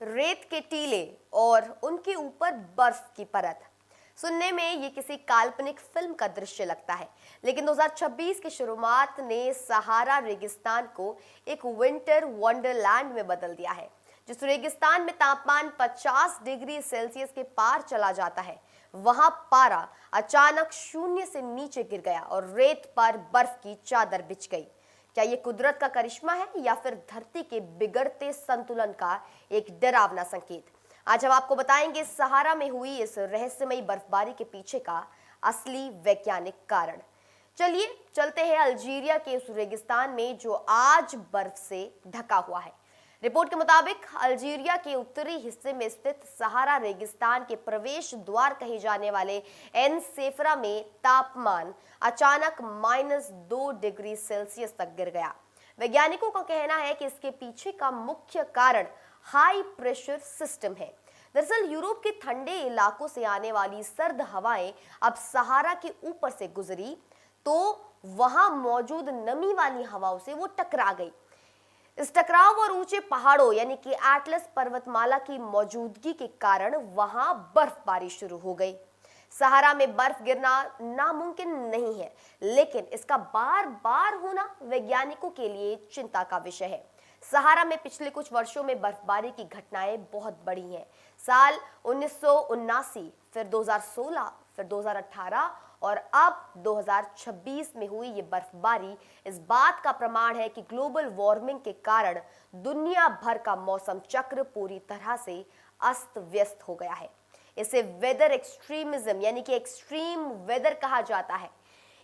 रेत के टीले और उनके ऊपर बर्फ की परत। सुनने में ये किसी काल्पनिक फिल्म का दृश्य लगता है, लेकिन 2026 की शुरुआत ने सहारा रेगिस्तान को एक विंटर वंडरलैंड में बदल दिया है। जिस रेगिस्तान में तापमान 50 डिग्री सेल्सियस के पार चला जाता है, वहां पारा अचानक शून्य से नीचे गिर गया और रेत पर बर्फ की चादर बिछ गई। क्या ये कुदरत का करिश्मा है या फिर धरती के बिगड़ते संतुलन का एक डरावना संकेत? आज हम आपको बताएंगे सहारा में हुई इस रहस्यमयी बर्फबारी के पीछे का असली वैज्ञानिक कारण। चलिए चलते हैं अल्जीरिया के उस रेगिस्तान में जो आज बर्फ से ढका हुआ है। रिपोर्ट के मुताबिक अल्जीरिया के उत्तरी हिस्से में स्थित सहारा रेगिस्तान के प्रवेश द्वार कहे जाने वाले एन सेफरा में तापमान अचानक -2 डिग्री सेल्सियस तक गिर गया। वैज्ञानिकों का कहना है कि इसके पीछे का मुख्य कारण हाई प्रेशर सिस्टम है। दरअसल यूरोप के ठंडे इलाकों से आने वाली सर्द हवाएं अब सहारा के ऊपर से गुजरी तो वहां मौजूद नमी वाली हवाओं से वो टकरा गई। इस टकराव और ऊंचे पहाड़ों यानी कि एटलस पर्वतमाला की मौजूदगी के कारण वहां बर्फबारी शुरू हो गई। सहारा में बर्फ गिरना नामुमकिन नहीं है, लेकिन इसका बार बार होना वैज्ञानिकों के लिए चिंता का विषय है। सहारा में पिछले कुछ वर्षों में बर्फबारी की घटनाएं बहुत बड़ी हैं। साल 1979, फिर 2016, फिर 2018 और अब 2026 में हुई ये बर्फबारी इस बात का प्रमाण है कि ग्लोबल वार्मिंग के कारण दुनिया भर का मौसम चक्र पूरी तरह से अस्त व्यस्त हो गया है। इसे वेदर एक्सट्रीमिज्म यानी कि एक्सट्रीम वेदर कहा जाता है।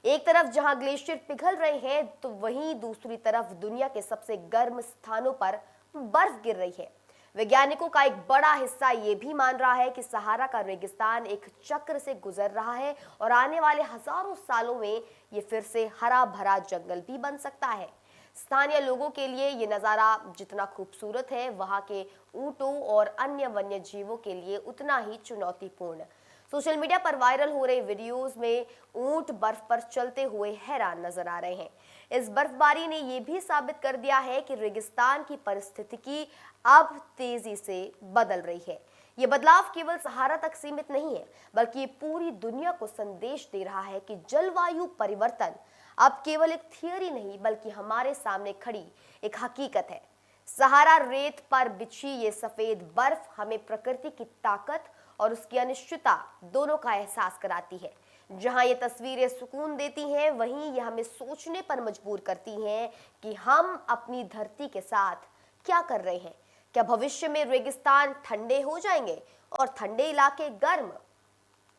एक तरफ जहां ग्लेशियर पिघल रहे हैं तो वहीं दूसरी तरफ दुनिया के सबसे गर्म स्थानों पर बर्फ गिर रही है। वैज्ञानिकों का एक बड़ा हिस्सा ये भी मान रहा है कि सहारा का रेगिस्तान एक चक्र से गुजर रहा है और आने वाले हजारों सालों में ये फिर से हरा भरा जंगल भी बन सकता है। स्थानीय लोगों के लिए ये नज़ारा जितना खूबसूरत है, वहां के ऊंटों और अन्य वन्य जीवों के लिए उतना ही चुनौतीपूर्ण। सोशल मीडिया पर वायरल हो रहे वीडियोस में ऊंट बर्फ पर चलते हुए हैरान नजर आ रहे हैं। इस बर्फबारी ने यह भी साबित कर दिया है कि रेगिस्तान की परिस्थितिकी अब तेजी से बदल रही है। ये बदलाव केवल सहारा तक सीमित नहीं है, बल्कि ये पूरी दुनिया को संदेश दे रहा है कि जलवायु परिवर्तन अब केवल एक थियरी नहीं, बल्कि हमारे सामने खड़ी एक हकीकत है। सहारा रेत पर बिछी ये सफेद बर्फ हमें प्रकृति की ताकत और उसकी अनिश्चितता दोनों का एहसास कराती है। जहां ये तस्वीरें सुकून देती हैं, वहीं ये हमें सोचने पर मजबूर करती हैं कि हम अपनी धरती के साथ क्या कर रहे हैं। क्या भविष्य में रेगिस्तान ठंडे हो जाएंगे और ठंडे इलाके गर्म?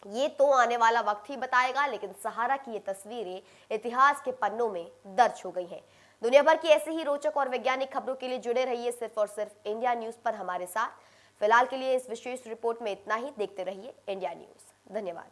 ये तो आने वाला वक्त ही बताएगा, लेकिन सहारा की ये तस्वीरें इतिहास के पन्नों में दर्ज हो गई हैं। दुनिया भर की ऐसी ही रोचक और वैज्ञानिक खबरों के लिए जुड़े रहिए सिर्फ और सिर्फ इंडिया न्यूज पर हमारे साथ। फिलहाल के लिए इस विशेष रिपोर्ट में इतना ही। देखते रहिए इंडिया न्यूज। धन्यवाद।